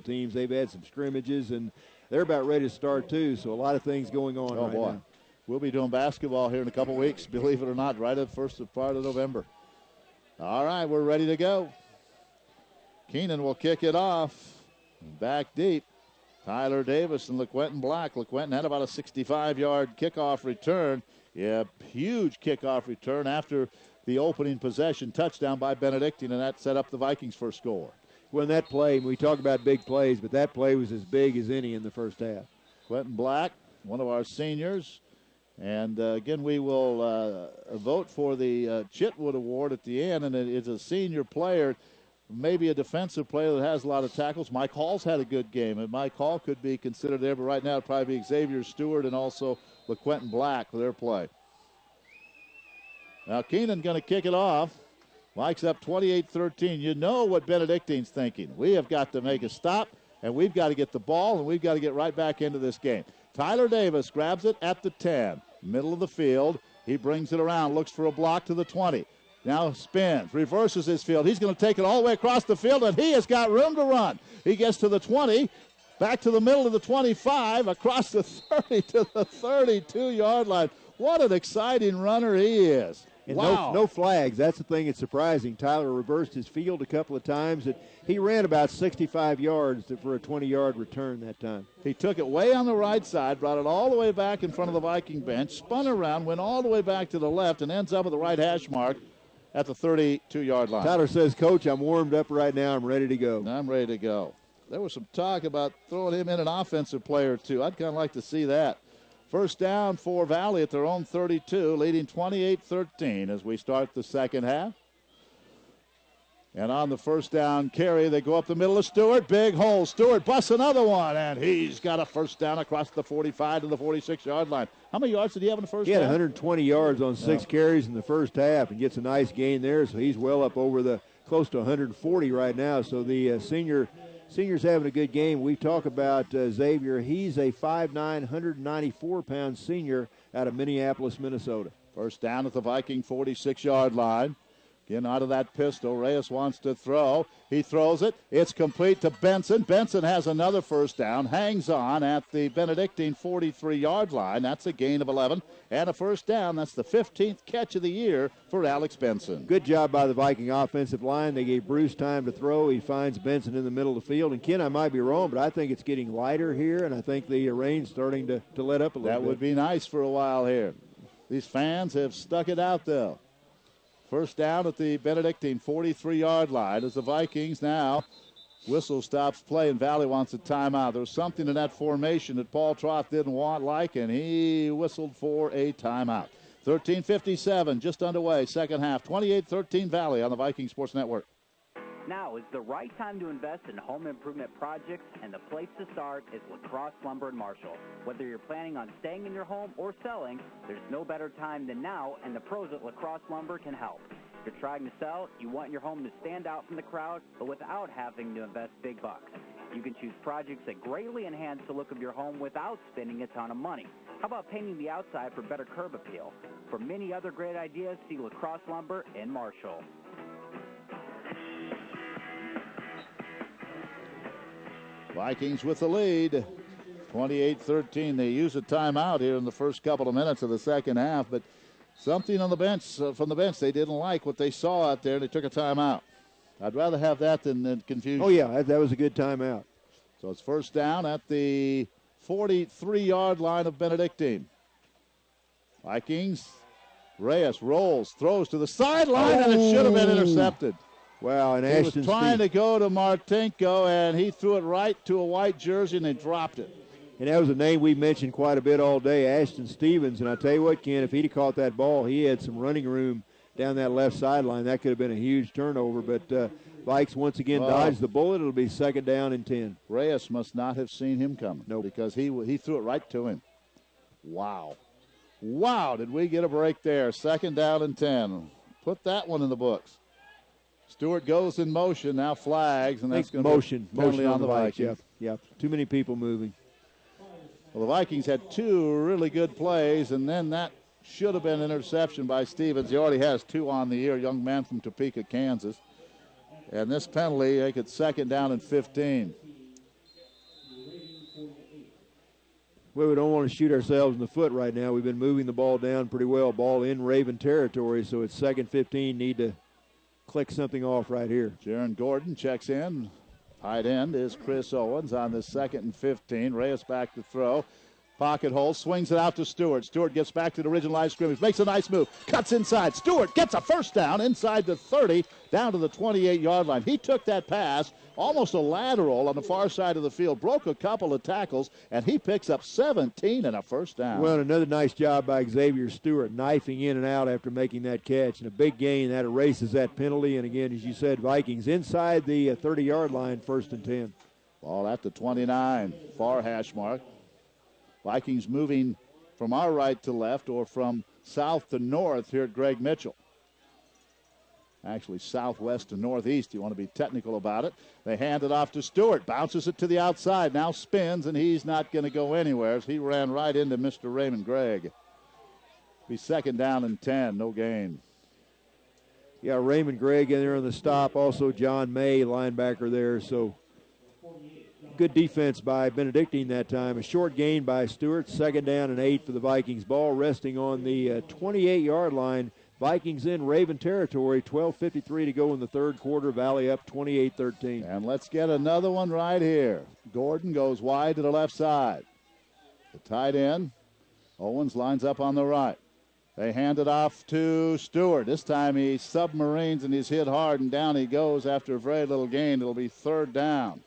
football teams. They've had some scrimmages, and they're about ready to start too, so a lot of things going on right now. We'll be doing basketball here in a couple weeks, believe it or not, right at the first part of November. All right, we're ready to go. Keenan will kick it off. Back deep. Tyler Davis and LeQuentin Black. LeQuentin had about a 65-yard kickoff return. Yeah, huge kickoff return after the opening possession touchdown by Benedictine, and that set up the Vikings' first score. Well, in that play, we talk about big plays, but that play was as big as any in the first half. Quentin Black, one of our seniors. And, again, we will vote for the Chitwood Award at the end, and it's a senior player, maybe a defensive player that has a lot of tackles. Mike Hall's had a good game, and Mike Hall could be considered there, but right now it'd probably be Xavier Stewart and also LeQuentin Black for their play. Now Keenan going to kick it off. Mike's up 28-13. You know what Benedictine's thinking. We have got to make a stop, and we've got to get the ball, and we've got to get right back into this game. Tyler Davis grabs it at the 10, middle of the field. He brings it around, looks for a block to the 20. Now spins, reverses his field. He's going to take it all the way across the field, and he has got room to run. He gets to the 20, back to the middle of the 25, across the 30 to the 32-yard line. What an exciting runner he is. And wow. No flags. That's the thing that's surprising. Tyler reversed his field a couple of times. He ran about 65 yards for a 20-yard return that time. He took it way on the right side, brought it all the way back in front of the Viking bench, spun around, went all the way back to the left, and ends up at the right hash mark at the 32-yard line. Tyler says, Coach, I'm warmed up right now. I'm ready to go. I'm ready to go. There was some talk about throwing him in an offensive player, too. I'd kind of like to see that. First down for Valley at their own 32, leading 28-13 as we start the second half. And on the first down carry, they go up the middle of Stewart. Big hole. Stewart busts another one, and he's got a first down across the 45 to the 46-yard line. How many yards did he have in the first He half? had 120 yards on 6 carries in the first half and gets a nice gain there, so he's well up over the close to 140 right now. So the senior's having a good game. We talk about Xavier. He's a 5'9", 194-pound senior out of Minneapolis, Minnesota. First down at the Viking 46-yard line. Again, out of that pistol, Reyes wants to throw. He throws it. It's complete to Benson. Benson has another first down, hangs on at the Benedictine 43-yard line. That's a gain of 11 and a first down. That's the 15th catch of the year for Alex Benson. Good job by the Viking offensive line. They gave Bruce time to throw. He finds Benson in the middle of the field. And, Ken, I might be wrong, but I think it's getting lighter here, and I think the rain's starting to let up a little bit. That would be nice for a while here. These fans have stuck it out, though. First down at the Benedictine 43-yard line as the Vikings now whistle stops play and Valley wants a timeout. There was something in that formation that Paul Troth didn't like, and he whistled for a timeout. 13:57 just underway, second half. 28-13 Valley on the Viking Sports Network. Now is the right time to invest in home improvement projects, and the place to start is Lacrosse Lumber in Marshall. Whether you're planning on staying in your home or selling, there's no better time than now, and the pros at Lacrosse Lumber can help. If you're trying to sell, you want your home to stand out from the crowd, but without having to invest big bucks. You can choose projects that greatly enhance the look of your home without spending a ton of money. How about painting the outside for better curb appeal? For many other great ideas, see Lacrosse Lumber in Marshall. Vikings with the lead, 28-13. They use a timeout here in the first couple of minutes of the second half, but something on the bench, from the bench, they didn't like what they saw out there. They took a timeout. I'd rather have that than confusion. Oh, yeah, that was a good timeout. So it's first down at the 43-yard line of Benedictine. Vikings, Reyes rolls, throws to the sideline, and it should have been intercepted. Wow, and He was trying to go to Martinko, and he threw it right to a white jersey, and they dropped it. And that was a name we mentioned quite a bit all day, Ashton Stevens. And I tell you what, Ken, if he'd have caught that ball, he had some running room down that left sideline. That could have been a huge turnover. But Vikes once again dodged the bullet. It'll be second down and 10. Reyes must not have seen him coming. No, because he threw it right to him. Wow. Wow, did we get a break there. Second down and 10. Put that one in the books. Stewart goes in motion, now flags, and that's going to be penalty on the Vikings. Yeah, too many people moving. Well, the Vikings had two really good plays, and then that should have been an interception by Stevens. He already has two on the year, young man from Topeka, Kansas. And this penalty, they could second down and 15. Well, we don't want to shoot ourselves in the foot right now. We've been moving the ball down pretty well. Ball in Raven territory, so it's 2nd 15. Need to click something off right here. Jaron Gordon checks in. Tight end is Chris Owens on the 2nd and 15. Reyes back to throw. Pocket hole, swings it out to Stewart. Stewart gets back to the original line of scrimmage, makes a nice move, cuts inside. Stewart gets a first down inside the 30, down to the 28-yard line. He took that pass, almost a lateral on the far side of the field, broke a couple of tackles, and he picks up 17 and a first down. Well, another nice job by Xavier Stewart, knifing in and out after making that catch. And a big gain, that erases that penalty. And again, as you said, Vikings inside the 30-yard line, 1st and 10. Ball at the 29, far hash mark. Vikings moving from our right to left or from south to north here at Greg Mitchell. Actually, southwest to northeast. You want to be technical about it. They hand it off to Stewart. Bounces it to the outside. Now spins, and he's not going to go anywhere as he ran right into Mr. Raymond Gregg. Be 2nd down and 10. No gain. Yeah, Raymond Gregg in there on the stop. Also John May, linebacker there. So good defense by Benedictine that time. A short gain by Stewart. 2nd down and 8 for the Vikings. Ball resting on the 28-yard line. Vikings in Raven territory. 12:53 to go in the 3rd quarter. Valley up 28-13. And let's get another one right here. Gordon goes wide to the left side. The tight end, Owens, lines up on the right. They hand it off to Stewart. This time he submarines and he's hit hard, and down he goes after a very little gain. It'll be 3rd down.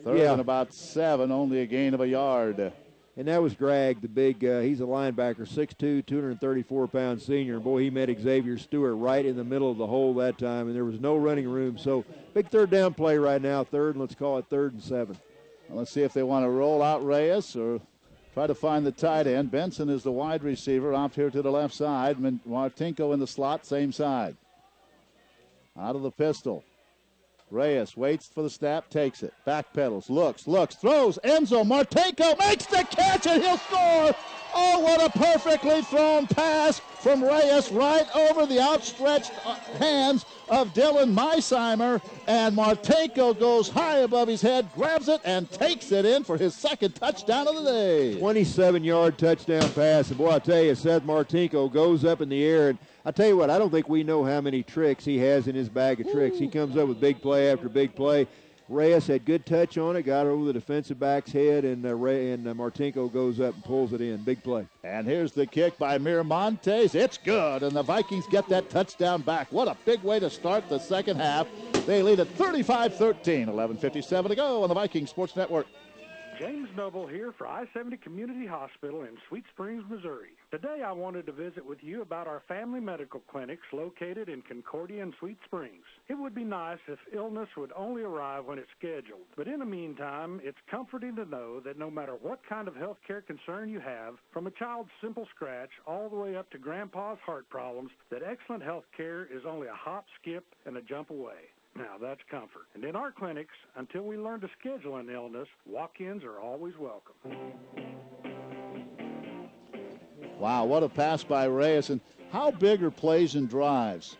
3rd and about 7, only a gain of a yard. And that was Gregg, the big, he's a linebacker, 6'2", 234-pound senior. Boy, he met Xavier Stewart right in the middle of the hole that time, and there was no running room. So big 3rd down play right now, 3rd, and let's call it 3rd and 7. Well, let's see if they want to roll out Reyes or try to find the tight end. Benson is the wide receiver off here to the left side. Martinko in the slot, same side. Out of the pistol. Reyes waits for the snap, takes it, backpedals, looks, throws, Enzo Martinko makes the catch, and he'll score. Oh, what a perfectly thrown pass from Reyes right over the outstretched hands of Dylan Meisheimer, and Martinko goes high above his head, grabs it, and takes it in for his 2nd touchdown of the day. 27-yard touchdown pass, and boy, I tell you, Seth Martinko goes up in the air, and I tell you what, I don't think we know how many tricks he has in his bag of tricks. He comes up with big play after big play. Reyes had good touch on it, got over the defensive back's head, and Martinko goes up and pulls it in. Big play. And here's the kick by Miramontes. It's good, and the Vikings get that touchdown back. What a big way to start the 2nd half. They lead at 35-13, 11:57 to go on the Viking Sports Network. James Noble here for I-70 Community Hospital in Sweet Springs, Missouri. Today I wanted to visit with you about our family medical clinics located in Concordia and Sweet Springs. It would be nice if illness would only arrive when it's scheduled, but in the meantime, it's comforting to know that no matter what kind of health care concern you have, from a child's simple scratch all the way up to grandpa's heart problems, that excellent health care is only a hop, skip, and a jump away. Now, that's comfort. And in our clinics, until we learn to schedule an illness, walk-ins are always welcome. Wow, what a pass by Reyes. And how big are plays and drives?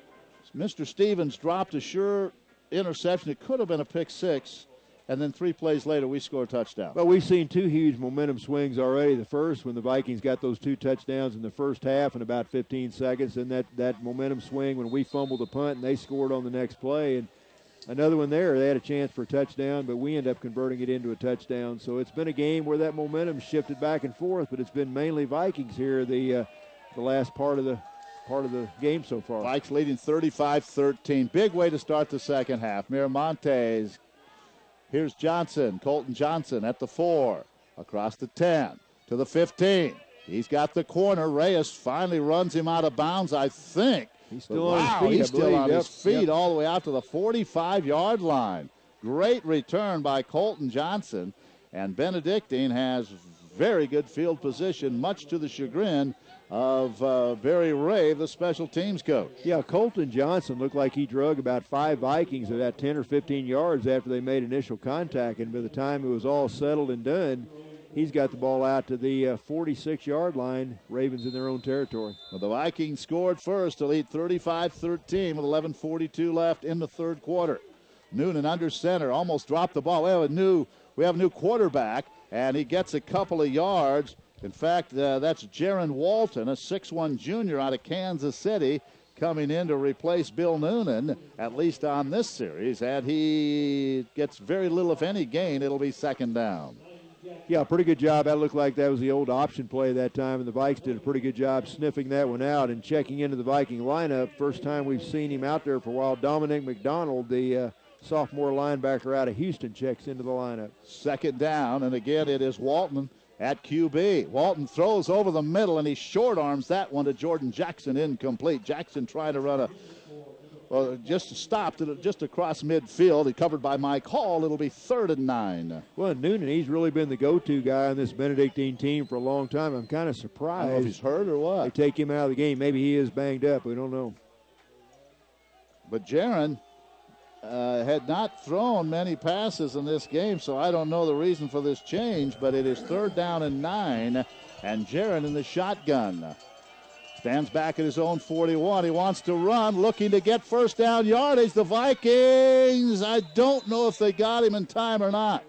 Mr. Stevens dropped a sure interception. It could have been a pick 6. And then 3 plays later, we score a touchdown. Well, we've seen 2 huge momentum swings already. The first, when the Vikings got those 2 touchdowns in the first half in about 15 seconds. And that momentum swing when we fumbled the punt and they scored on the next play. And another one there, they had a chance for a touchdown, but we end up converting it into a touchdown. So it's been a game where that momentum shifted back and forth, but it's been mainly Vikings here the last part of the game so far. Vikes leading 35-13. Big way to start the 2nd half. Miramontes. Here's Johnson, Colton Johnson at the 4, across the 10 to the 15. He's got the corner. Reyes finally runs him out of bounds, I think. He's still on his feet. He's still on his feet all the way out to the 45-yard line. Great return by Colton Johnson. And Benedictine has very good field position, much to the chagrin of Barry Ray, the special teams coach. Yeah, Colton Johnson looked like he drug about 5 Vikings at that 10 or 15 yards after they made initial contact. And by the time it was all settled and done, he's got the ball out to the 46-yard line. Ravens in their own territory. Well, the Vikings scored first to lead 35-13 with 11:42 left in the 3rd quarter. Noonan under center, almost dropped the ball. We have a new quarterback. and he gets a couple of yards. In fact, that's Jaron Walton, a 6'1 junior out of Kansas City, coming in to replace Bill Noonan, at least on this series. And he gets very little, if any, gain. It'll be second down. Yeah, pretty good job. That looked like that was the old option play that time, and the Vikes did a pretty good job sniffing that one out and checking into the Viking lineup. First time we've seen him out there for a while. Dominic McDonald, the sophomore linebacker out of Houston, checks into the lineup. Second down, and again it is Walton at QB. Walton throws over the middle, and he short arms that one to Jordan Jackson, incomplete. Jackson trying to run just stopped just across midfield. He covered by Mike Hall. It'll be 3rd and 9. Well, Noonan, he's really been the go-to guy on this Benedictine team for a long time. I'm kind of surprised. I don't know if he's hurt or what. They take him out of the game. Maybe he is banged up. We don't know. But Jaron had not thrown many passes in this game, so I don't know the reason for this change, but it is 3rd down and 9, and Jaron in the shotgun. Stands back at his own 41. He wants to run, looking to get first down yardage. The Vikings, I don't know if they got him in time or not.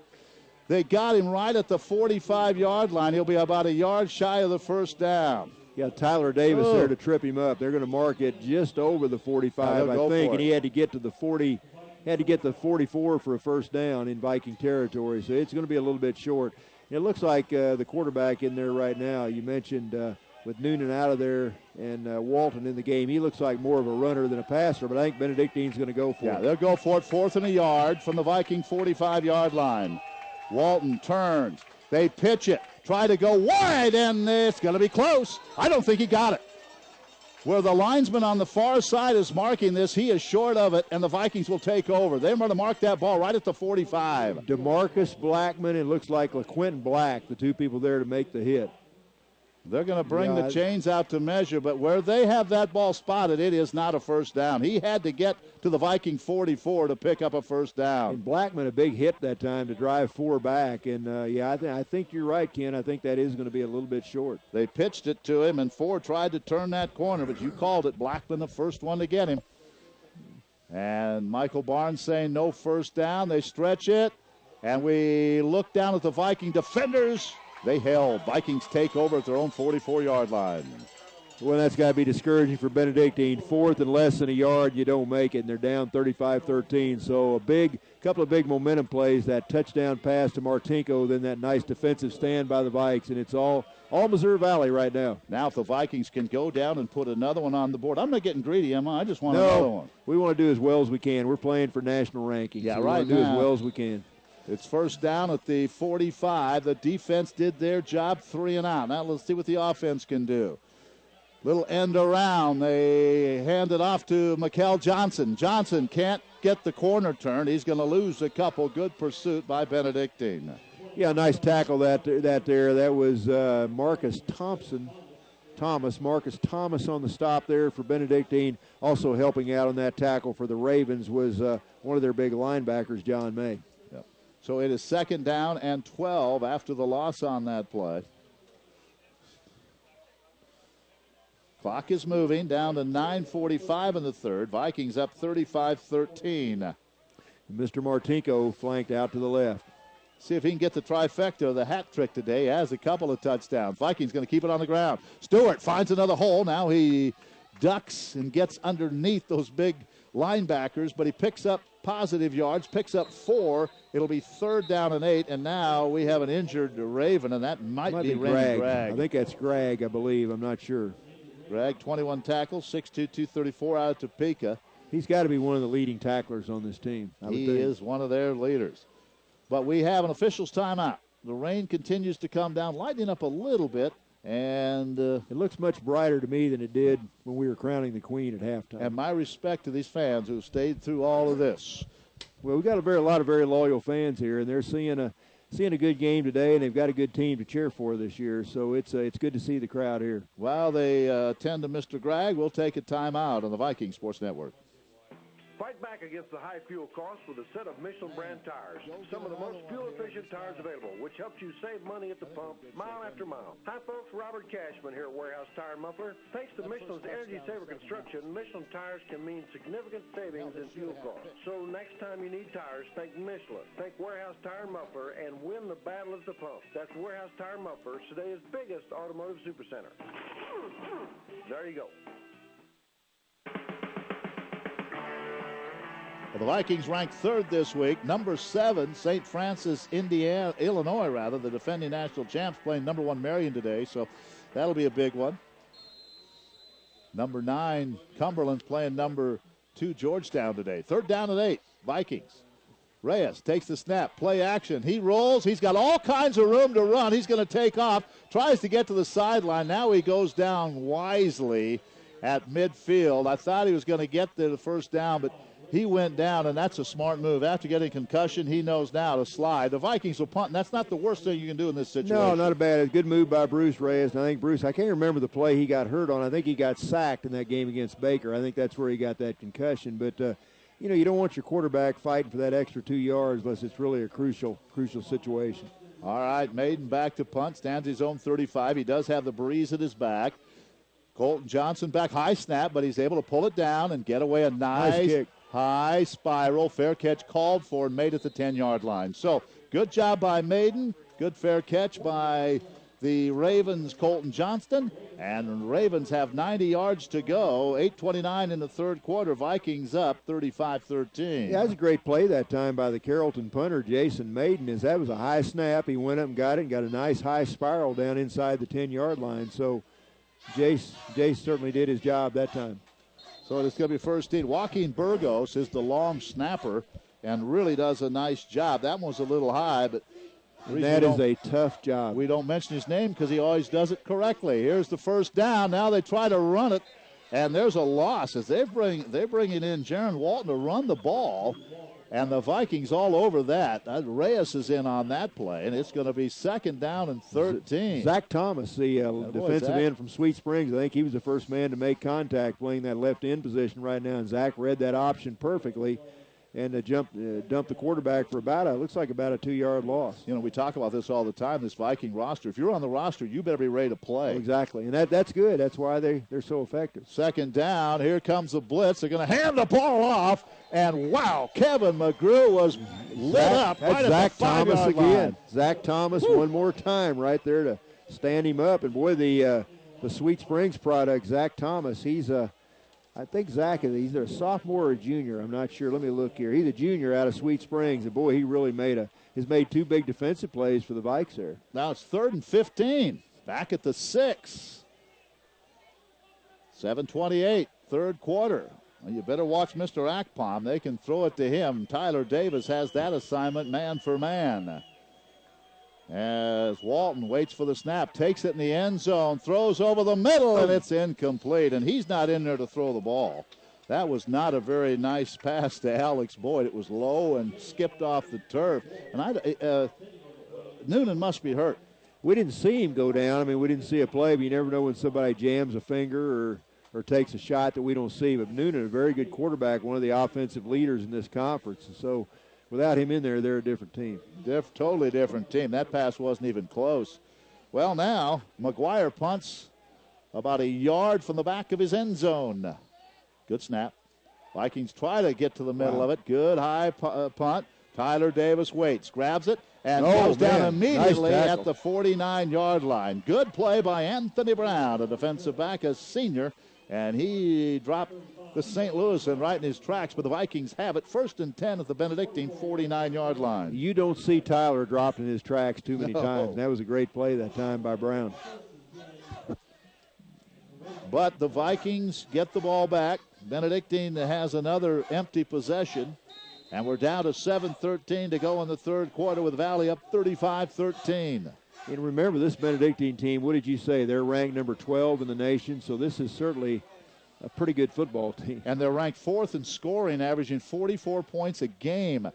They got him right at the 45-yard line. He'll be about a yard shy of the first down. Yeah, Tyler Davis there to trip him up. They're going to mark it just over the 45, I think, and he had to get to the 40, had to get the 44 for a first down in Viking territory, so it's going to be a little bit short. And it looks like the quarterback in there right now, you mentioned with Noonan out of there and Walton in the game, he looks like more of a runner than a passer, but I think Benedictine's going to go for it. Yeah, they'll go for it, 4th and a yard from the Viking 45-yard line. Walton turns. They pitch it. Try to go wide, and it's going to be close. I don't think he got it. Where the linesman on the far side is marking this, he is short of it, and the Vikings will take over. They're going to mark that ball right at the 45. DeMarcus Blackman, it looks like LaQuentin Black, the two people there to make the hit. They're going to bring the chains out to measure, but where they have that ball spotted, it is not a first down. He had to get to the Viking 44 to pick up a first down. And Blackman, a big hit that time to drive 4 back. And, I think you're right, Ken. I think that is going to be a little bit short. They pitched it to him, and 4 tried to turn that corner, but you called it. Blackman the first one to get him. And Michael Barnes saying no first down. They stretch it, and we look down at the Viking defenders. They held. Vikings take over at their own 44-yard line. Well, that's got to be discouraging for Benedictine. 4th and less than a yard, you don't make it, and they're down 35-13. So a couple of big momentum plays, that touchdown pass to Martinko, then that nice defensive stand by the Vikes, and it's all Missouri Valley right now. Now if the Vikings can go down and put another one on the board. I'm not getting greedy, am I? I just want another one. We want to do as well as we can. We're playing for national rankings. Yeah, so right we want to do as well as we can. It's first down at the 45. The defense did their job, 3 and out. Now let's see what the offense can do. Little end around. They hand it off to Mikel Johnson. Johnson can't get the corner turn. He's going to lose a couple. Good pursuit by Benedictine. Yeah, nice tackle that there. That was Marcus Thomas on the stop there for Benedictine. Also helping out on that tackle for the Ravens was one of their big linebackers, John May. So it is second down and 12 after the loss on that play. Clock is moving down to 9:45 in the third. Vikings up 35-13. Mr. Martinko flanked out to the left. See if he can get the trifecta, the hat trick today. He has a couple of touchdowns. Vikings going to keep it on the ground. Stewart finds another hole. Now he ducks and gets underneath those big linebackers, but he picks up positive yards, picks up 4. It'll be 3rd down and 8, and now we have an injured Raven, and that might be Randy Gregg. I think that's Gregg, I believe. I'm not sure. Gregg, 21 tackles, 6'2", 234 out of Topeka. He's got to be one of the leading tacklers on this team. He is one of their leaders. But we have an official's timeout. The rain continues to come down, lightening up a little bit, and it looks much brighter to me than it did when we were crowning the Queen at halftime. And my respect to these fans who stayed through all of this. Well, we've got a lot of very loyal fans here, and they're seeing a good game today, and they've got a good team to cheer for this year. So it's good to see the crowd here. While they attend to Mr. Gregg, we'll take a timeout on the Viking Sports Network. Fight Fight back against the high fuel costs with a set of Michelin brand tires. Some of the most fuel-efficient tires available, which helps you save money at the pump mile after mile. Hi, folks. Robert Cashman here at Warehouse Tire and Muffler. Thanks to Michelin's Energy Saver construction, Michelin tires can mean significant savings in fuel costs. So next time you need tires, think Michelin. Think Warehouse Tire and Muffler and win the battle at the pump. That's Warehouse Tire and Muffler, today's biggest automotive supercenter. There you go. Well, the Vikings ranked third this week. Number 7, St. Francis, Illinois, the defending national champs, playing number 1 Marion today, so that'll be a big one. Number 9, Cumberland's playing number 2, Georgetown today. 3rd down and 8, Vikings. Reyes takes the snap, play action. He rolls. He's got all kinds of room to run. He's going to take off, tries to get to the sideline. Now he goes down wisely at midfield. I thought he was going to get there the first down, but he went down, and that's a smart move. After getting concussion, he knows now to slide. The Vikings will punt, and that's not the worst thing you can do in this situation. No, not a bad. Good move by Bruce Reyes. And I think Bruce, I can't remember the play he got hurt on. I think he got sacked in that game against Baker. I think that's where he got that concussion. But, you don't want your quarterback fighting for that extra 2 yards unless it's really a crucial situation. All right, Maiden back to punt, stands his own 35. He does have the breeze at his back. Colton Johnson back, high snap, but he's able to pull it down and get away a nice kick. High spiral, fair catch called for and made at the 10-yard line. So good job by Maiden. Good fair catch by the Ravens' Colton Johnston. And the Ravens have 90 yards to go. 8:29 in the third quarter. Vikings up 35-13. Yeah, that was a great play that time by the Carrollton punter, Jason Maiden. That was a high snap. He went up and got it and got a nice high spiral down inside the 10-yard line. So Jace certainly did his job that time. So it's going to be first team. Joaquin Burgos is the long snapper and really does a nice job. That one's a little high, but that is a tough job. We don't mention his name because he always does it correctly. Here's the first down. Now they try to run it, and there's a loss as they're bringing in Jaron Walton to run the ball, and the Vikings all over that. Reyes is in on that play, and it's going to be 2nd down and 13. Zach Thomas, the defensive end from Sweet Springs, I think he was the first man to make contact playing that left end position right now, and Zach read that option perfectly and dumped the quarterback for looks like about a 2-yard loss. We talk about this all the time, this Viking roster. If you're on the roster, you better be ready to play. Exactly, and that's good. That's why they're so effective. 2nd down. Here comes the blitz. They're going to hand the ball off, and wow, Kevin McGrew was lit up right Zach at the 5-yard Thomas again. line. Zach Thomas one more time right there to stand him up. And boy, the Sweet Springs product, Zach Thomas, I think Zach is either a sophomore or a junior. I'm not sure. Let me look here. He's a junior out of Sweet Springs, and boy, he really has made 2 big defensive plays for the Vikes there. Now it's 3rd and 15. Back at the 6. 7:28, third quarter. Well, you better watch Mr. Akpom. They can throw it to him. Tyler Davis has that assignment man for man. As Walton waits for the snap, takes it in the end zone, throws over the middle, and it's incomplete. And he's not in there to throw the ball. That was not a very nice pass to Alex Boyd. It was low and skipped off the turf. And Noonan must be hurt. We didn't see him go down. I mean, we didn't see a play, but you never know when somebody jams a finger or takes a shot that we don't see. But Noonan, a very good quarterback, one of the offensive leaders in this conference. And so without him in there, they're a different team. Totally different team. That pass wasn't even close. Well, now McGuire punts about a yard from the back of his end zone. Good snap. Vikings try to get to the middle of it. Good high punt. Tyler Davis waits, grabs it, and goes down immediately at the 49-yard line. Good play by Anthony Brown, a defensive back, a senior, and he dropped the St. Louisan right in his tracks, but the Vikings have it 1st and 10 at the Benedictine 49-yard line. You don't see Tyler dropped in his tracks too many times. That was a great play that time by Brown. But the Vikings get the ball back. Benedictine has another empty possession, and we're down to 7:13 to go in the third quarter with Valley up 35-13. And remember, this Benedictine team, what did you say? They're ranked number 12 in the nation, so this is certainly a pretty good football team. And they're ranked 4th in scoring, averaging 44 points a game.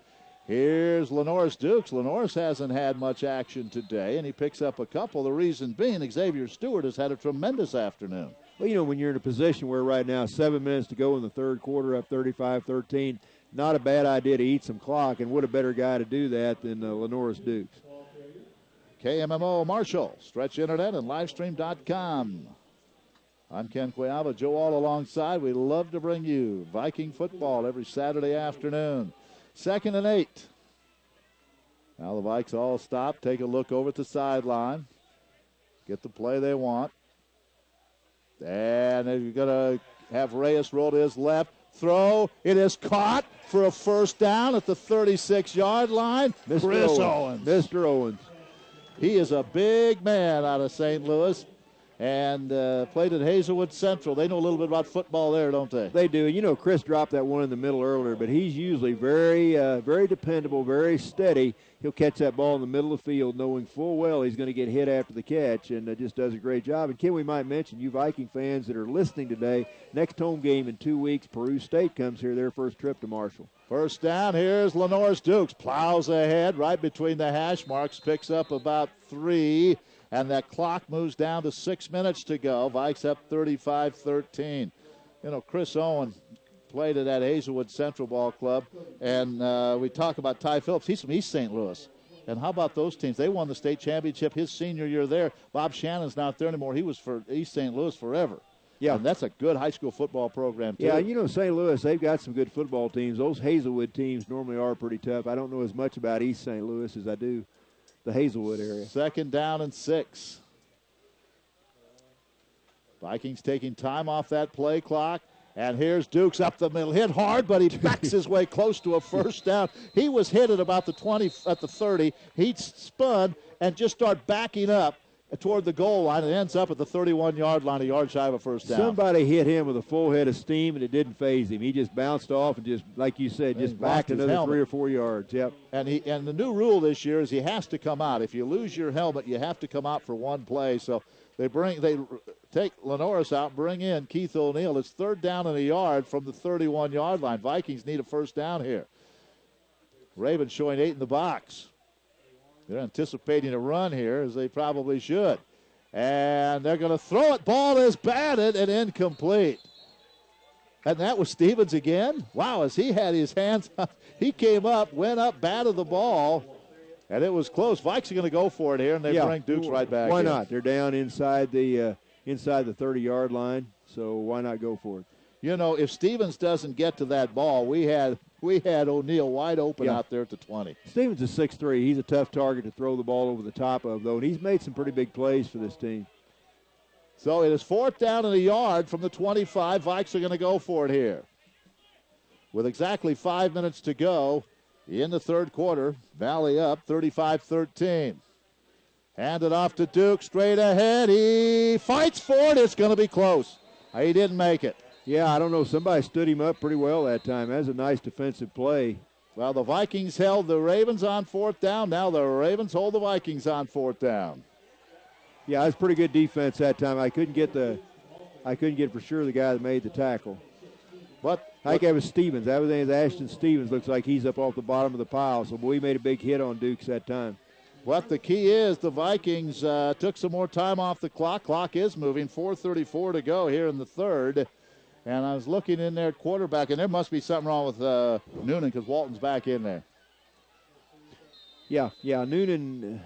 Here's Lenoris Dukes. Lenoris hasn't had much action today, and he picks up a couple. The reason being Xavier Stewart has had a tremendous afternoon. Well, when you're in a position where right now 7 minutes to go in the third quarter, up 35-13, not a bad idea to eat some clock, and what a better guy to do that than Lenore's Dukes. KMMO Marshall, Stretch Internet and Livestream.com. I'm Ken Cuiava, Joe All alongside. We love to bring you Viking football every Saturday afternoon. 2nd and 8. Now the Vikes all stop, take a look over at the sideline, get the play they want. And they're going to have Reyes roll to his left. Throw. It is caught for a first down at the 36-yard line. Chris Owens. Mr. Owens. He is a big man out of St. Louis and played at Hazelwood Central. They know a little bit about football there, don't they? They do. You know, Chris dropped that one in the middle earlier, but he's usually very dependable, very steady. He'll catch that ball in the middle of the field knowing full well he's going to get hit after the catch, and just does a great job. And Ken, we might mention, you Viking fans that are listening today, next home game in 2 weeks, Peru State comes here, their first trip to Marshall. First down, here's Lenore's Dukes. Plows ahead right between the hash marks, picks up about 3, and that clock moves down to 6 minutes to go. Vikes up 35-13. You know, Chris Owen played at that Hazelwood Central Ball Club, and we talk about Ty Phillips. He's from East St. Louis. And how about those teams? They won the state championship his senior year there. Bob Shannon's not there anymore. He was for East St. Louis forever. Yeah, and that's a good high school football program, too. Yeah, you know, St. Louis, they've got some good football teams. Those Hazelwood teams normally are pretty tough. I don't know as much about East St. Louis as I do the Hazelwood area. 2nd down and 6. Vikings taking time off that play clock. And here's Dukes up the middle. Hit hard, but he backs his way close to a first down. He was hit at about the 20, at the 30. He spun and just started backing up toward the goal line. It ends up at the 31-yard line, a yard shy of a first down. Somebody hit him with a full head of steam, and it didn't faze him. He just bounced off and just, like you said, just backed another 3 or 4 yards. Yep. And the new rule this year is he has to come out. If you lose your helmet, you have to come out for one play. So they take Lenore's out, bring in Keith O'Neill. It's 3rd down and a yard from the 31-yard line. Vikings need a first down here. Ravens showing 8 in the box. They're anticipating a run here, as they probably should. And they're going to throw it. Ball is batted and incomplete. And that was Stevens again. Wow, as he had his hands up, he came up, went up, batted the ball, and it was close. Vikes are going to go for it here, and they bring Dukes right back Why in. not? They're down inside the 30-yard line, so why not go for it? You know, if Stevens doesn't get to that ball, we had O'Neill wide open out there at the 20. Stevens is 6'3". He's a tough target to throw the ball over the top of, though, and he's made some pretty big plays for this team. So it is 4th down and a yard from the 25. Vikes are going to go for it here. With exactly 5 minutes to go in the third quarter, Valley up 35-13. Handed off to Duke, straight ahead. He fights for it. It's going to be close. He didn't make it. Yeah, I don't know. Somebody stood him up pretty well that time. That was a nice defensive play. Well, the Vikings held the Ravens on 4th down. Now the Ravens hold the Vikings on 4th down. Yeah, it was pretty good defense that time. I couldn't get for sure the guy that made the tackle. I think that was Stevens. That was Ashton Stevens. Looks like he's up off the bottom of the pile. So we made a big hit on Dukes that time. What the key is, the Vikings took some more time off the clock. Clock is moving. 4:34 to go here in the third. And I was looking in there at quarterback, and there must be something wrong with Noonan because Walton's back in there. Yeah, Noonan.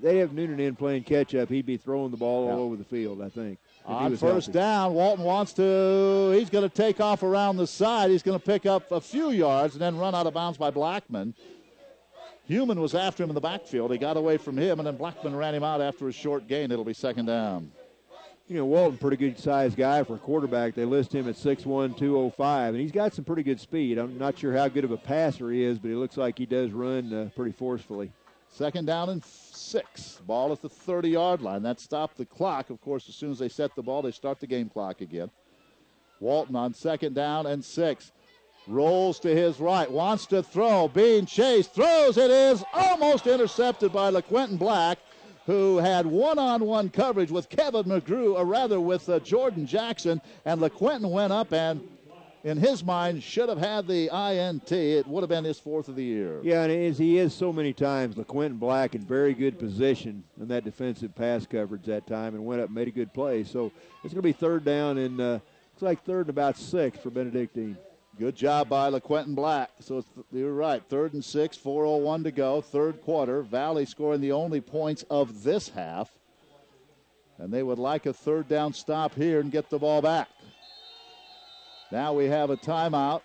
They have Noonan in playing catch-up. He'd be throwing the ball all over the field, I think. On first down, Walton he's going to take off around the side. He's going to pick up a few yards and then run out of bounds by Blackman. Human was after him in the backfield. He got away from him, and then Blackman ran him out after a short gain. It'll be 2nd down. You know, Walton, pretty good-sized guy for a quarterback. They list him at 6'1", 205, and he's got some pretty good speed. I'm not sure how good of a passer he is, but he looks like he does run pretty forcefully. 2nd down and 6. Ball at the 30-yard line. That stopped the clock. Of course, as soon as they set the ball, they start the game clock again. Walton on 2nd down and 6. Rolls to his right. Wants to throw. Being chased. Throws. It is almost intercepted by LaQuentin Black, who had one-on-one coverage with Kevin McGrew, or rather with Jordan Jackson. And LaQuentin went up and, in his mind, should have had the INT. It would have been his 4th of the year. Yeah, and he is so many times, LaQuentin Black in very good position in that defensive pass coverage that time and went up and made a good play. So it's going to be 3rd down and looks like 3rd and about 6 for Benedictine. Good job by LaQuentin Black. So you're right, 3rd and 6, 4:01 to go, third quarter. Valley scoring the only points of this half. And they would like a third down stop here and get the ball back. Now we have a timeout.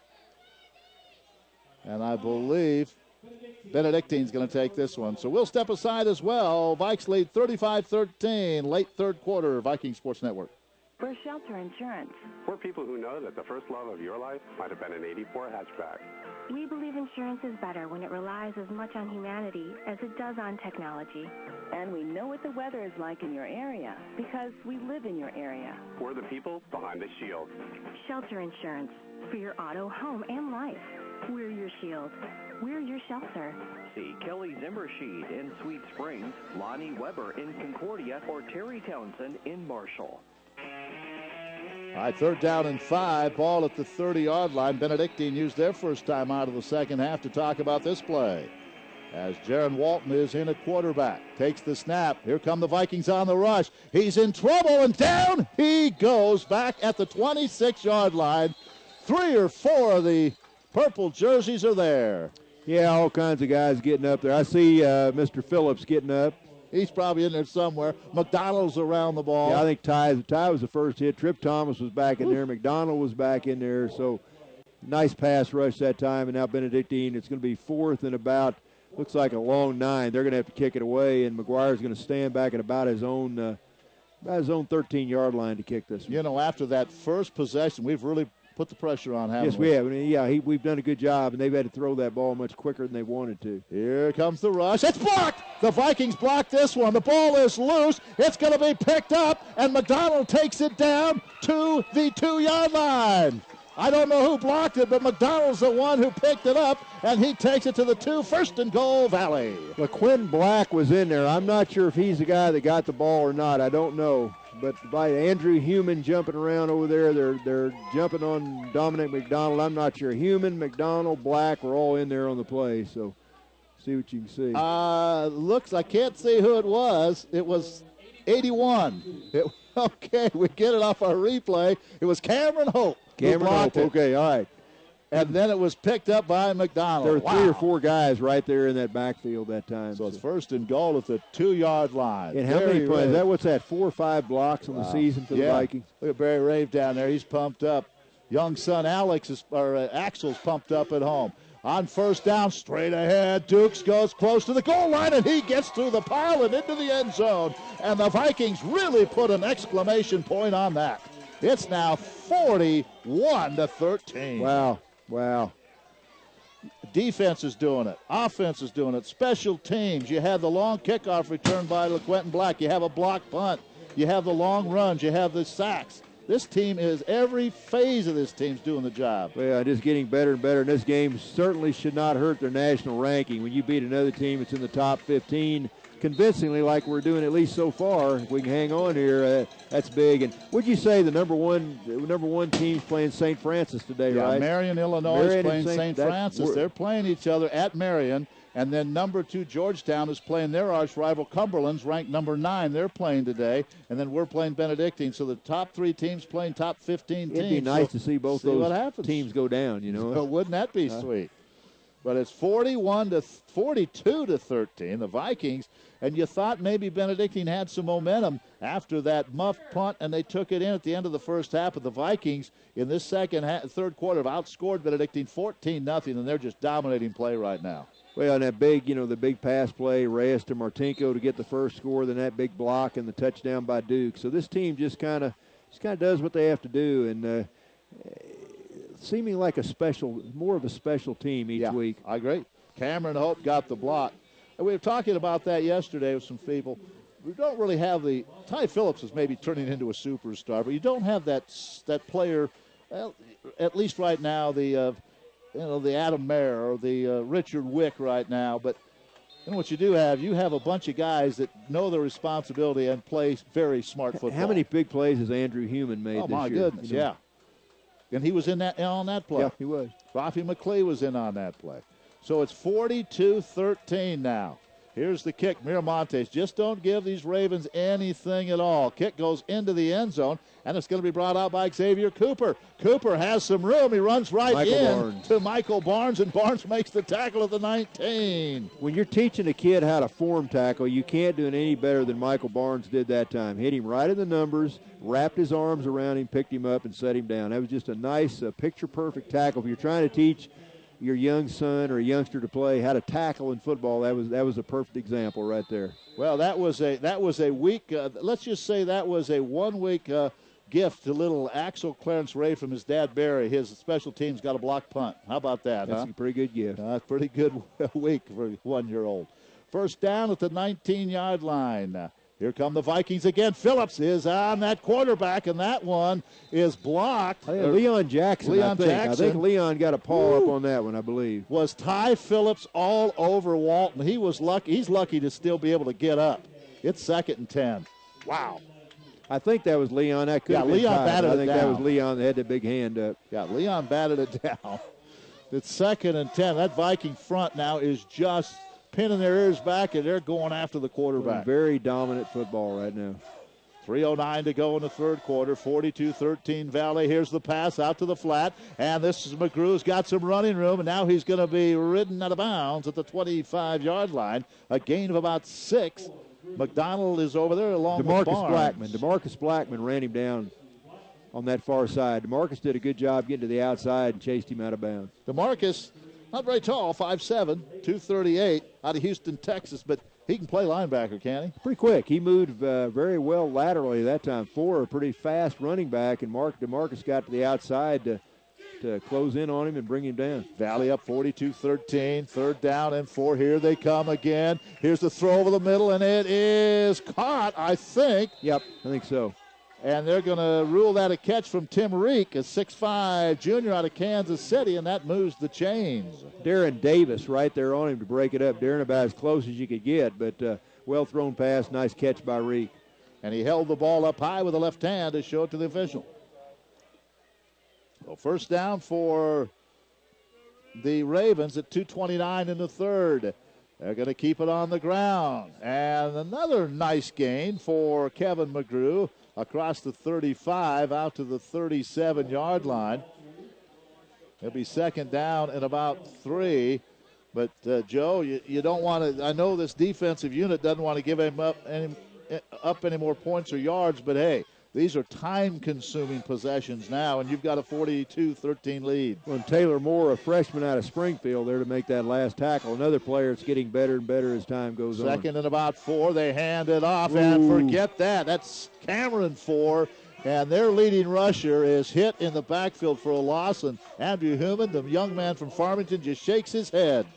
And I believe Benedictine's going to take this one. So we'll step aside as well. Vikes lead 35-13, late third quarter, Viking Sports Network. We're Shelter Insurance. We're people who know that the first love of your life might have been an 84 hatchback. We believe insurance is better when it relies as much on humanity as it does on technology. And we know what the weather is like in your area because we live in your area. We're the people behind the shield. Shelter Insurance for your auto, home, and life. We're your shield. We're your shelter. See Kelly Zimmershed in Sweet Springs, Lonnie Weber in Concordia, or Terry Townsend in Marshall. All right, 3rd down and 5, ball at the 30-yard line. Benedictine used their first time out of the second half to talk about this play. As Jaron Walton is in at quarterback, takes the snap. Here come the Vikings on the rush. He's in trouble, and down he goes back at the 26-yard line. 3 or 4 of the purple jerseys are there. Yeah, all kinds of guys getting up there. I see Mr. Phillips getting up. He's probably in there somewhere. McDonald's around the ball. Yeah, I think Ty was the first hit. Trip Thomas was back in there. McDonald was back in there. So nice pass rush that time. And now Benedictine, it's going to be 4th and about, looks like a long 9. They're going to have to kick it away, and McGuire's going to stand back at about his own 13-yard line to kick this one. You know, after that first possession, we've really put the pressure on, haven't we? Yes, we have. I mean, we've done a good job, and they've had to throw that ball much quicker than they wanted to. Here comes the rush. It's blocked. The Vikings block this one. The ball is loose. It's going to be picked up, and McDonald takes it down to the 2-yard line. I don't know who blocked it, but McDonald's the one who picked it up, and he takes it to the 2, 1st and goal, Valley. LaQuentin Black was in there. I'm not sure if he's the guy that got the ball or not. I don't know. But by Andrew Human jumping around over there, they're jumping on Dominic McDonald. I'm not sure. Human, McDonald, Black were all in there on the play. So see what you can see. Looks, I can't see who it was. It was 81. Okay, we get it off our replay. It was Cameron Hope. Cameron Hope, okay, all right. And then it was picked up by McDonald. There were 3 or 4 guys right there in that backfield that time. So it's 1st and goal at the 2-yard line. And how many plays? What's that, 4 or 5 blocks on the season for the Vikings? Look at Barry Rave down there. He's pumped up. Young son Axel's pumped up at home. On 1st down, straight ahead, Dukes goes close to the goal line, and he gets through the pile and into the end zone. And the Vikings really put an exclamation point on that. It's now 41-13. Wow. Defense is doing it. Offense is doing it. Special teams. You have the long kickoff return by LaQuentin Black. You have a block punt. You have the long runs. You have the sacks. This team is, every phase of this team's doing the job. Well, just getting better and better. And this game certainly should not hurt their national ranking. When you beat another team that's in the top 15 convincingly like we're doing at least so far, if we can hang on here, that's big. And would you say the number one team's playing St. Francis today, right? Marion, Illinois is playing St. Francis. They're playing each other at Marion. And then number 2, Georgetown, is playing their arch rival Cumberland's ranked number 9. They're playing today. And then we're playing Benedictine. So the top 3 teams playing top 15 teams. It'd be nice to see both those teams go down, you know. So wouldn't that be sweet? But it's 42-13, the Vikings. And you thought maybe Benedictine had some momentum after that muff punt, and they took it in at the end of the first half. But the Vikings in this third quarter have outscored Benedictine 14-0, and they're just dominating play right now. Well, and that big, the big pass play, Reyes to Martinko to get the first score, then that big block and the touchdown by Duke. So this team just kind of does what they have to do, and seeming like more of a special team each week. I agree. Cameron Hope got the block. And we were talking about that yesterday with some people. We don't really have Ty Phillips is maybe turning into a superstar, but you don't have that player, well, at least right now, the Adam Mayer or the Richard Wick right now. But what you have a bunch of guys that know their responsibility and play very smart football. How many big plays has Andrew Human made this year? Oh, my goodness, yeah. And he was in on that play. Yeah, he was. Rafi McClee was in on that play. So it's 42-13 now. Here's the kick. Miramontes. Just don't give these Ravens anything at all. Kick goes into the end zone, and it's going to be brought out by Xavier Cooper. Cooper has some room. He runs right to Michael Barnes, and Barnes makes the tackle at the 19. When you're teaching a kid how to form tackle, you can't do it any better than Michael Barnes did that time. Hit him right in the numbers, wrapped his arms around him, picked him up, and set him down. That was just a nice, picture-perfect tackle. If you're trying to teach your young son or a youngster to play how to tackle in football, that was a perfect example right there. Well, that was a week. Let's just say that was a 1 week gift to little Axel Clarence Ray from his dad Barry. His special teams got a block punt. How about that? That's a pretty good gift. Pretty good week for a 1-year-old. First down at the 19-yard line. Here come the Vikings again. Phillips is on that quarterback, and that one is blocked. Leon Jackson, I think Leon got a paw up on that one, I believe. Was Ty Phillips all over Walton. He was lucky. He's lucky to still be able to get up. It's 2nd and 10. Wow. I think that was Leon. That could have been Leon Ty, batted it down. I think that was Leon that had the big hand up. Yeah, Leon batted it down. It's 2nd and 10. That Viking front now is just pinning their ears back, and they're going after the quarterback. Very dominant football right now. 3:09 to go in the third quarter. 42-13 Valley. Here's the pass out to the flat, and this is McGrew's got some running room, and now he's going to be ridden out of bounds at the 25-yard line. A gain of about 6. McDonald is over there along with Barnes. DeMarcus Blackman ran him down on that far side. DeMarcus did a good job getting to the outside and chased him out of bounds. DeMarcus, not very tall, 5'7", 238, out of Houston, Texas, but he can play linebacker, can he? Pretty quick. He moved very well laterally that time for a pretty fast running back, and DeMarcus got to the outside to close in on him and bring him down. Valley up 42-13, 3rd down and 4. Here they come again. Here's the throw over the middle, and it is caught, I think. Yep, I think so. And they're going to rule that a catch from Tim Reek, a 6'5 junior out of Kansas City, and that moves the chains. Darren Davis right there on him to break it up. Darren about as close as you could get, but well-thrown pass, nice catch by Reek. And he held the ball up high with the left hand to show it to the official. So first down for the Ravens at 2:29 in the third. They're going to keep it on the ground. And another nice gain for Kevin McGrew across the 35 out to the 37-yard line. It'll be 2nd down and about 3. But, Joe, you don't want to – I know this defensive unit doesn't want to give him up any more points or yards, but, hey, these are time-consuming possessions now, and you've got a 42-13 lead. Well, Taylor Moore, a freshman out of Springfield, there to make that last tackle. Another player that's getting better and better as time goes on. 2nd and about 4. They hand it off, and forget that. That's Cameron 4, and their leading rusher is hit in the backfield for a loss, and Andrew Human, the young man from Farmington, just shakes his head.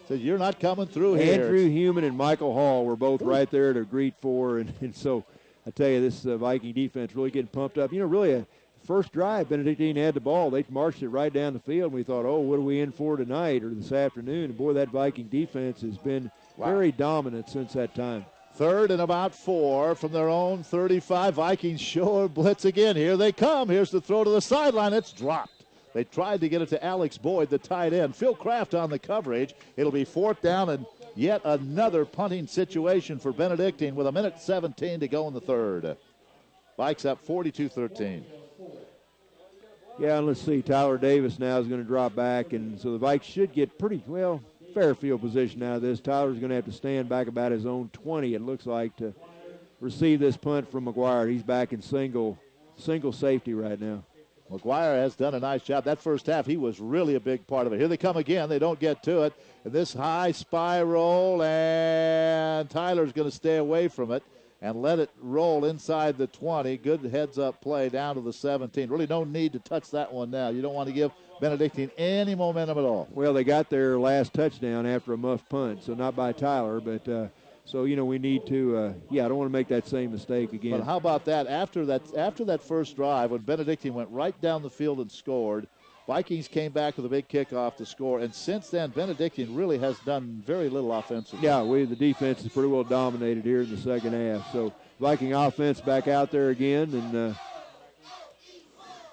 Says, you're not coming through here. Andrew Human and Michael Hall were both right there to greet for, and so – I tell you, this Viking defense really getting pumped up. You know, really, a first drive, Benedictine had the ball. They marched it right down the field, and we thought, oh, what are we in for tonight or this afternoon? And, boy, that Viking defense has been very dominant since that time. 3rd and about 4 from their own 35. Vikings show a blitz again. Here they come. Here's the throw to the sideline. It's dropped. They tried to get it to Alex Boyd, the tight end. Phil Kraft on the coverage. It'll be 4th down and yet another punting situation for Benedictine with 1:17 to go in the third. Vikes up 42-13. Yeah, and let's see. Tyler Davis now is going to drop back, and so the Vikes should get pretty, fair field position out of this. Tyler's going to have to stand back about his own 20, it looks like, to receive this punt from McGuire. He's back in single safety right now. McGuire has done a nice job. That first half, he was really a big part of it. Here they come again. They don't get to it. And this high spiral, and Tyler's going to stay away from it and let it roll inside the 20. Good heads-up play down to the 17. Really no need to touch that one now. You don't want to give Benedictine any momentum at all. Well, they got their last touchdown after a muff punt, so not by Tyler, but so, we need to, I don't want to make that same mistake again. But how about that? After that first drive, when Benedictine went right down the field and scored, Vikings came back with a big kickoff to score, and since then, Benedictine really has done very little offensively. Yeah, the defense is pretty well dominated here in the second half. So, Viking offense back out there again, and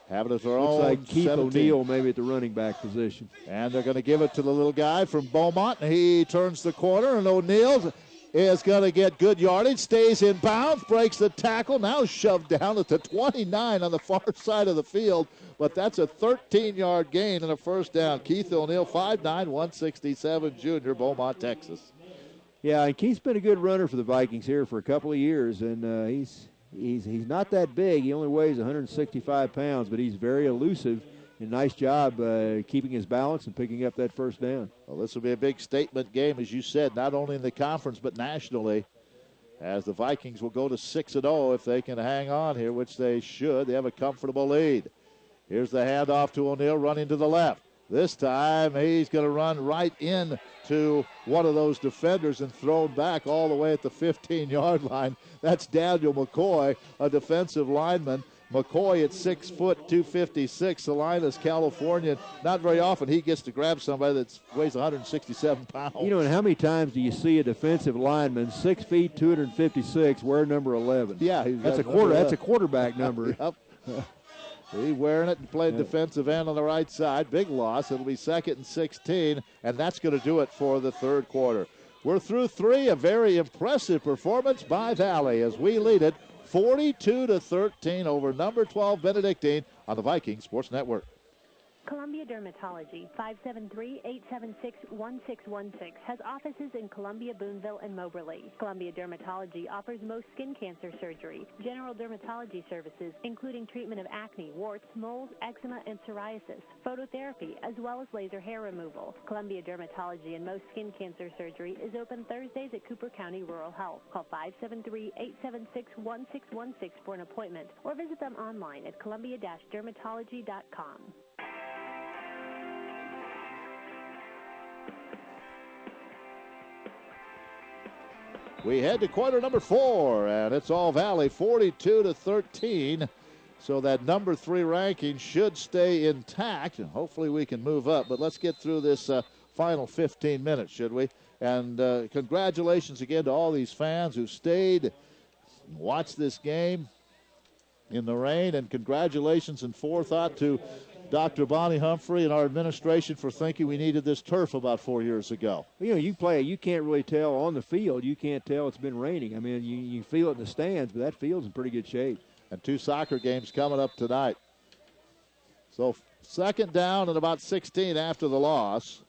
having it their own. Looks like Keith 17. O'Neal maybe at the running back position. And they're going to give it to the little guy from Beaumont. He turns the corner, and O'Neal is going to get good yardage, stays in bounds, breaks the tackle, now shoved down at the 29 on the far side of the field. But that's a 13-yard gain and a first down. Keith O'Neill, 5'9", 167 junior, Beaumont, Texas. Yeah, and Keith's been a good runner for the Vikings here for a couple of years, and he's not that big. He only weighs 165 pounds, but he's very elusive. And nice job keeping his balance and picking up that first down. Well, this will be a big statement game, as you said, not only in the conference but nationally, as the Vikings will go to 6-0 if they can hang on here, which they should. They have a comfortable lead. Here's the handoff to O'Neill running to the left. This time he's going to run right into one of those defenders and thrown back all the way at the 15-yard line. That's Daniel McCoy, a defensive lineman. McCoy at 6 foot, 256, Salinas, California. Not very often he gets to grab somebody that weighs 167 pounds. You know, and how many times do you see a defensive lineman, 6 feet, 256, wear number 11? Yeah, that's a quarterback number. Yep. He's wearing it and playing defensive end on the right side. Big loss. It'll be 2nd and 16, and that's going to do it for the third quarter. We're through 3, a very impressive performance by Valley as we lead it 42-13 over number 12 Benedictine on the Viking Sports Network. Columbia Dermatology, 573-876-1616, has offices in Columbia, Boonville, and Moberly. Columbia Dermatology offers most skin cancer surgery, general dermatology services, including treatment of acne, warts, moles, eczema, and psoriasis, phototherapy, as well as laser hair removal. Columbia Dermatology and most skin cancer surgery is open Thursdays at Cooper County Rural Health. Call 573-876-1616 for an appointment or visit them online at columbia-dermatology.com. We head to quarter number 4, and it's all Valley, 42-13. So that number 3 ranking should stay intact, and hopefully we can move up. But let's get through this final 15 minutes, should we? And congratulations again to all these fans who stayed and watched this game in the rain. And congratulations and forethought to Dr. Bonnie Humphrey and our administration for thinking we needed this turf about 4 years ago. You know, you can't really tell on the field. You can't tell it's been raining. I mean, you feel it in the stands, but that field's in pretty good shape. And 2 soccer games coming up tonight. So 2nd down and about 16 after the loss.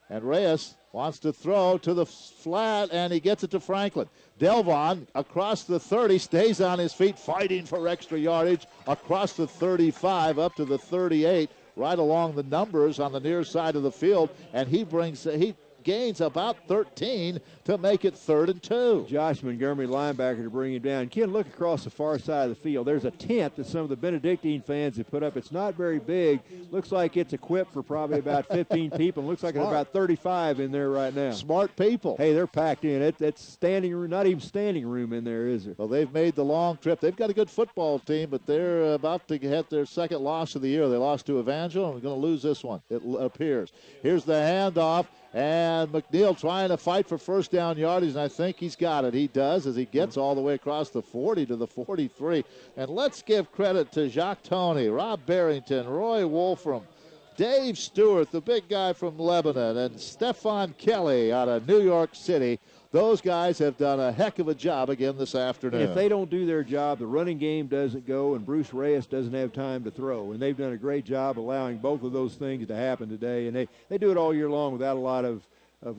And Reyes wants to throw to the flat, and he gets it to Franklin. Delvon across the 30, stays on his feet, fighting for extra yardage across the 35 up to the 38, right along the numbers on the near side of the field, and he gains about 13 to make it 3rd and 2. Josh Montgomery, linebacker, to bring him down. Ken, look across the far side of the field. There's a tent that some of the Benedictine fans have put up. It's not very big. Looks like it's equipped for probably about 15 people. Looks like there's about 35 in there right now. Smart people. Hey, they're packed in. It's standing room, not even standing room in there, is there? Well, they've made the long trip. They've got a good football team, but they're about to get their 2nd loss of the year. They lost to Evangel, and they're going to lose this one, it appears. Here's the handoff. And McNeil trying to fight for first down yardage, and I think he's got it. He does as he gets all the way across the 40 to the 43. And let's give credit to Jacques Tony, Rob Barrington, Roy Wolfram, Dave Stewart, the big guy from Lebanon, and Stefan Kelly out of New York City. Those guys have done a heck of a job again this afternoon. And if they don't do their job, the running game doesn't go, and Bruce Reyes doesn't have time to throw. And they've done a great job allowing both of those things to happen today. And they do it all year long without a lot of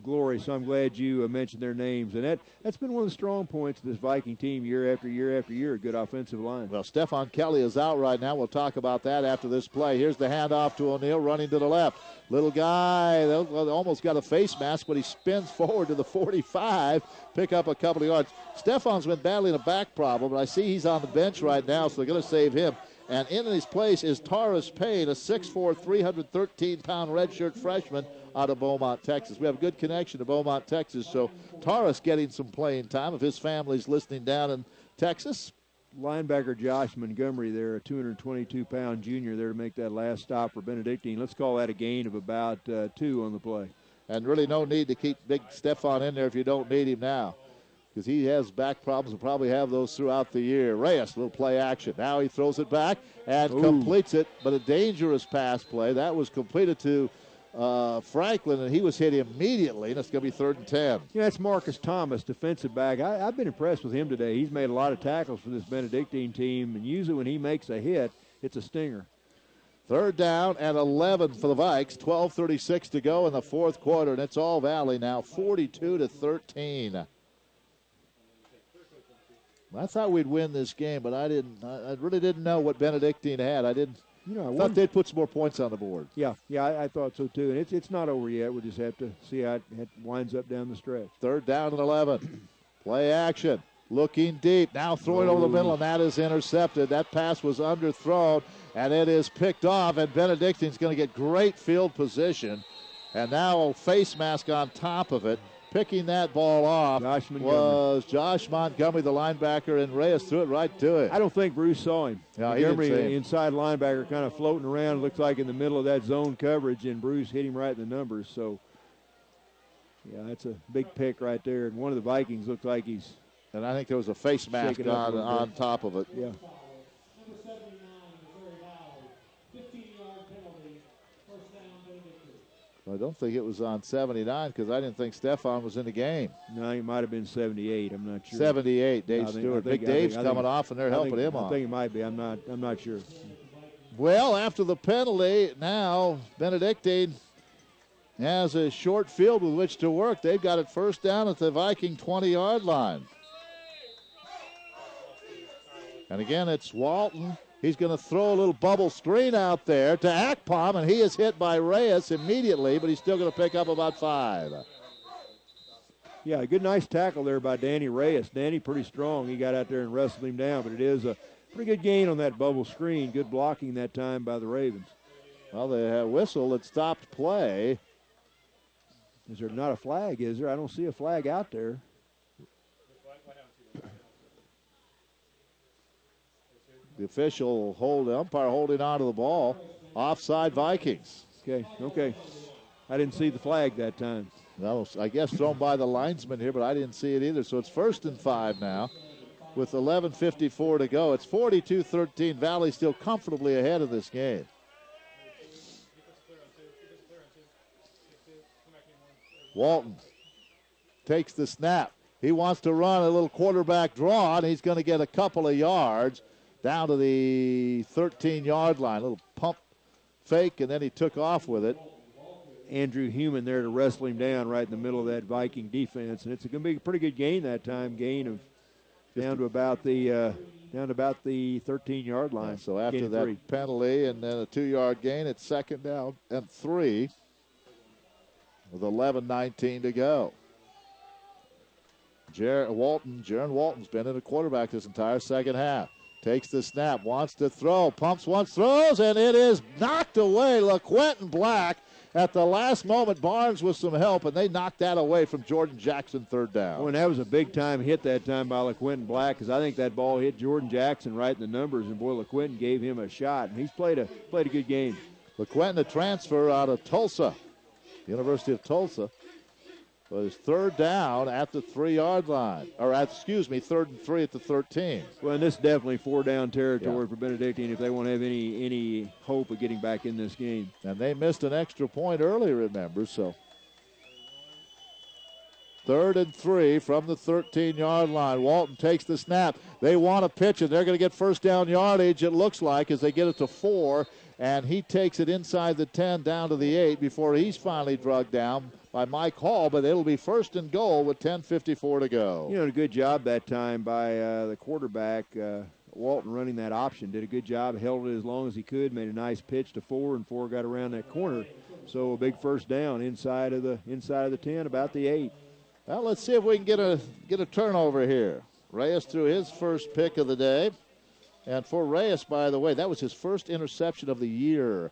glory. So I'm glad you mentioned their names. And that's been one of the strong points of this Viking team year after year after year, a good offensive line. Well, Stefan Kelly is out right now. We'll talk about that after this play. Here's the handoff to O'Neill running to the left. Little guy, almost got a face mask, but he spins forward to the 45, pick up a couple of yards. Stefan's been battling a back problem, but I see he's on the bench right now, so they're going to save him. And in his place is Taurus Payne, a 6'4", 313-pound redshirt freshman out of Beaumont, Texas. We have a good connection to Beaumont, Texas, so Taurus getting some playing time if his family's listening down in Texas. Linebacker Josh Montgomery there, a 222-pound junior there to make that last stop for Benedictine. Let's call that a gain of about 2 on the play. And really no need to keep big Stefan in there if you don't need him now, because he has back problems and probably have those throughout the year. Reyes, little play action. Now he throws it back and completes it, but a dangerous pass play. That was completed to Franklin, and he was hit immediately, and it's going to be 3rd and 10. Yeah, that's Marcus Thomas, defensive back. I've been impressed with him today. He's made a lot of tackles for this Benedictine team, and usually when he makes a hit, it's a stinger. 3rd down and 11 for the Vikes. 12:36 to go in the 4th quarter, and it's all Valley now, 42-13. I thought we'd win this game, but I didn't. I really didn't know what Benedictine had. I didn't. I thought they'd put some more points on the board. Yeah, I thought so too. And it's not over yet. We'll just have to see how it winds up down the stretch. 3rd down and 11. Play action. Looking deep. Now throwing over the middle, and that is intercepted. That pass was underthrown, and it is picked off, and Benedictine's going to get great field position. And now a face mask on top of it. Picking that ball off was Josh Montgomery, the linebacker, and Reyes threw it right to it. I don't think Bruce saw him. No, Montgomery, the inside linebacker, kind of floating around, looks like in the middle of that zone coverage, and Bruce hit him right in the numbers. So, yeah, that's a big pick right there. And one of the Vikings looked like he's. And I think there was a face mask on top of it. Yeah. I don't think it was on 79 because I didn't think Stefan was in the game. No, he might have been 78. I'm not sure. 78, Dave Stewart. Big Dave's coming off, and they're helping him off. I think it might be. I'm not sure. Well, after the penalty, now Benedictine has a short field with which to work. They've got it 1st down at the Viking 20-yard line. And again, it's Walton. He's going to throw a little bubble screen out there to Akpom, and he is hit by Reyes immediately, but he's still going to pick up about 5. Yeah, a good, nice tackle there by Danny Reyes. Danny pretty strong. He got out there and wrestled him down, but it is a pretty good gain on that bubble screen. Good blocking that time by the Ravens. Well, they had a whistle that stopped play. Is there not a flag, is there? I don't see a flag out there. The official umpire holding on to the ball. Offside Vikings. Okay. I didn't see the flag that time. No, I guess thrown by the linesman here, but I didn't see it either. So it's 1st and 5 now with 11:54 to go. It's 42-13. Valley still comfortably ahead of this game. Walton takes the snap. He wants to run a little quarterback draw, and he's going to get a couple of yards. Down to the 13-yard line. A little pump fake, and then he took off with it. Andrew Human there to wrestle him down right in the middle of that Viking defense. And it's going to be a pretty good gain that time. Gain of down to about the 13-yard line. So after that penalty and then a 2-yard gain, it's 2nd down and 3 with 11:19 to go. Jaron Walton's been in a quarterback this entire second half. Takes the snap, wants to throw, pumps once, throws, and it is knocked away. LaQuentin Black at the last moment. Barnes with some help, and they knocked that away from Jordan Jackson, 3rd down. Well, and that was a big-time hit that time by LaQuentin Black, because I think that ball hit Jordan Jackson right in the numbers, and boy, LaQuentin gave him a shot, and he's played a good game. LaQuentin, a transfer out of Tulsa, University of Tulsa. But it's 3rd down at the 3-yard line. 3rd and 3 at the 13. Well, and this is definitely 4-down territory for Benedictine if they want to have any hope of getting back in this game. And they missed an extra point early, remember, so. 3rd and 3 from the 13-yard line. Walton takes the snap. They want to pitch it. They're going to get 1st down yardage, it looks like, as they get it to 4. And he takes it inside the 10 down to the 8 before he's finally drugged down by Mike Hall, but it'll be 1st and goal with 10:54 to go. A good job that time by the quarterback, Walton, running that option. Did a good job, held it as long as he could, made a nice pitch to 4, and 4 got around that corner. So a big 1st down inside of the 10, about the 8. Well, let's see if we can get a turnover here. Reyes threw his first pick of the day. And for Reyes, by the way, that was his first interception of the year.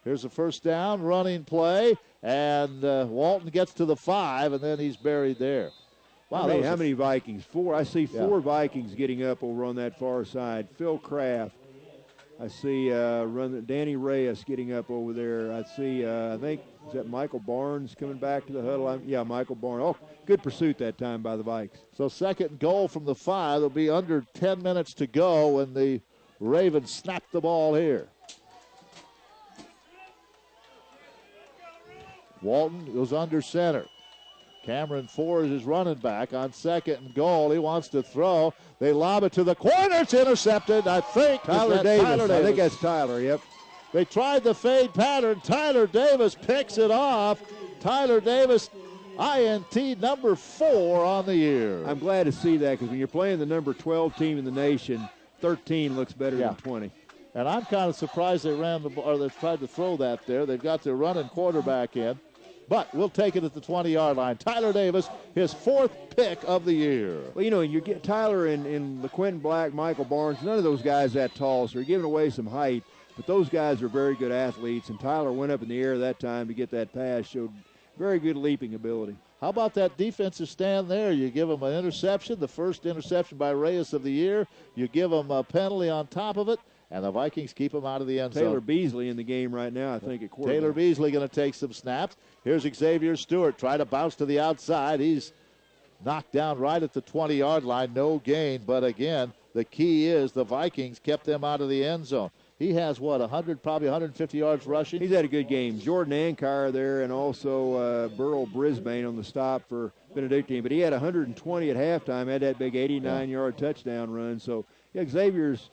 Here's a 1st down, running play, and Walton gets to the 5, and then he's buried there. Wow, how many Vikings? 4. I see 4 Vikings getting up over on that far side. Phil Kraft. I see Danny Reyes getting up over there. I see, I think, is that Michael Barnes coming back to the huddle? Michael Barnes. Oh, good pursuit that time by the Vikes. So 2nd and goal from the 5. It'll be under 10 minutes to go when the Ravens snap the ball here. Walton goes under center. Cameron Ford is running back on 2nd and goal. He wants to throw. They lob it to the corner. It's intercepted. I think Tyler Davis. I think that's Tyler, yep. They tried the fade pattern. Tyler Davis picks it off. Tyler Davis, INT number 4 on the year. I'm glad to see that because when you're playing the number 12 team in the nation, 13 looks better than 20. And I'm kind of surprised they ran the ball, or they tried to throw that there. They've got their running quarterback in. But we'll take it at the 20-yard line. Tyler Davis, his 4th pick of the year. Well, you know, you get Tyler and LaQuinton Black, Michael Barnes, none of those guys that tall, so they're giving away some height. But those guys are very good athletes, and Tyler went up in the air that time to get that pass, showed very good leaping ability. How about that defensive stand there? You give them an interception, the first interception by Reyes of the year. You give them a penalty on top of it, and the Vikings keep them out of the end zone. Taylor Beasley in the game right now, I think, at quarterback. Taylor Beasley going to take some snaps. Here's Xavier Stewart. Try to bounce to the outside. He's knocked down right at the 20-yard line. No gain, but again, the key is the Vikings kept them out of the end zone. He has, 100, probably 150 yards rushing? He's had a good game. Jordan Ankar there and also Burl Brisbane on the stop for Benedictine. But he had 120 at halftime, had that big 89-yard touchdown run. So, yeah, Xavier's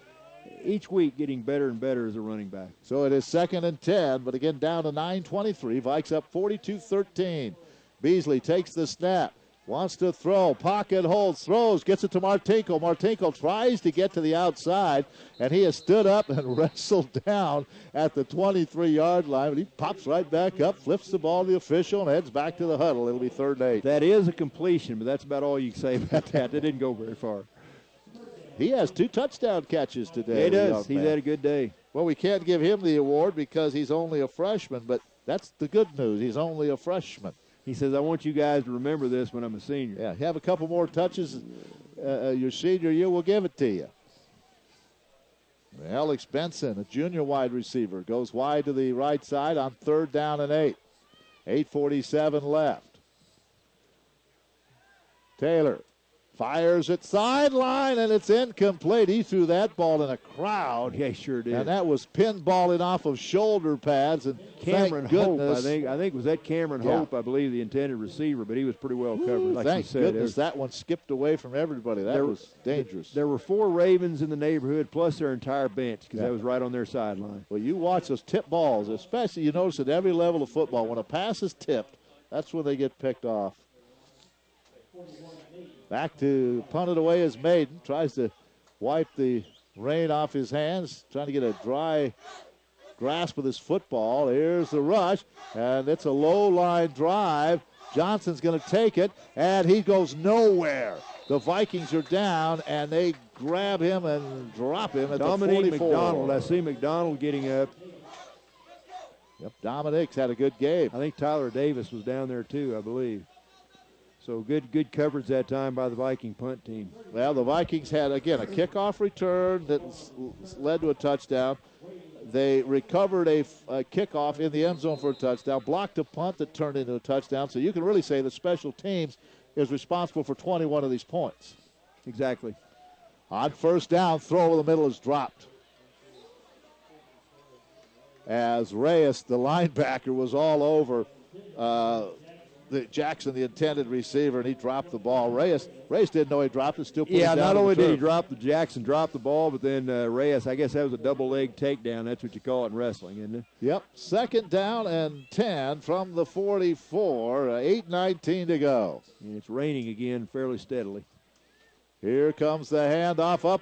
each week getting better and better as a running back. So it is 2nd and 10, but again down to 9:23. Vikes up 42-13. Beasley takes the snap. Wants to throw, pocket holds, throws, gets it to Martinko. Martinko tries to get to the outside, and he has stood up and wrestled down at the 23-yard line. But he pops right back up, flips the ball to the official, and heads back to the huddle. It'll be 3rd and 8. That is a completion, but that's about all you can say about that. They didn't go very far. He has 2 touchdown catches today. He does. He's had a good day. Well, we can't give him the award because he's only a freshman, but that's the good news. He's only a freshman. He says, I want you guys to remember this when I'm a senior. Yeah, have a couple more touches your senior year, we'll give it to you. Alex Benson, a junior wide receiver, goes wide to the right side on 3rd down and 8. 8:47 left. Taylor fires it sideline, and it's incomplete. He threw that ball in a crowd. Yeah, he sure did. And that was pinballing off of shoulder pads. And Cameron Hope, I think was that Cameron Hope, I believe, the intended receiver, but he was pretty well covered. Like thank you said, goodness that one skipped away from everybody. That was dangerous. There were 4 Ravens in the neighborhood, plus their entire bench, because that was right on their sideline. Well, you watch those tip balls, especially you notice at every level of football, when a pass is tipped, that's when they get picked off. Back to punt it away is Maiden. Tries to wipe the rain off his hands. Trying to get a dry grasp of this football. Here's the rush. And it's a low line drive. Johnson's going to take it. And he goes nowhere. The Vikings are down. And they grab him and drop him at Dominique the 44. McDonald. I see McDonald getting up. Yep, Dominique's had a good game. I think Tyler Davis was down there too, I believe. So good coverage that time by the Viking punt team. Well, the Vikings had, again, a kickoff return that led to a touchdown. They recovered a kickoff in the end zone for a touchdown, blocked a punt that turned into a touchdown. So you can really say the special teams is responsible for 21 of these points. Exactly. On 1st down, throw over the middle is dropped. As Reyes, the linebacker, was all over Jackson, the intended receiver, and he dropped the ball. Reyes didn't know he dropped it, still put it down. Not only did he drop Jackson dropped the ball, but then Reyes, I guess that was a double leg takedown. That's what you call it in wrestling, isn't it? Yep. 2nd down and 10 from the 44. 8:19 to go. And it's raining again fairly steadily. Here comes the handoff up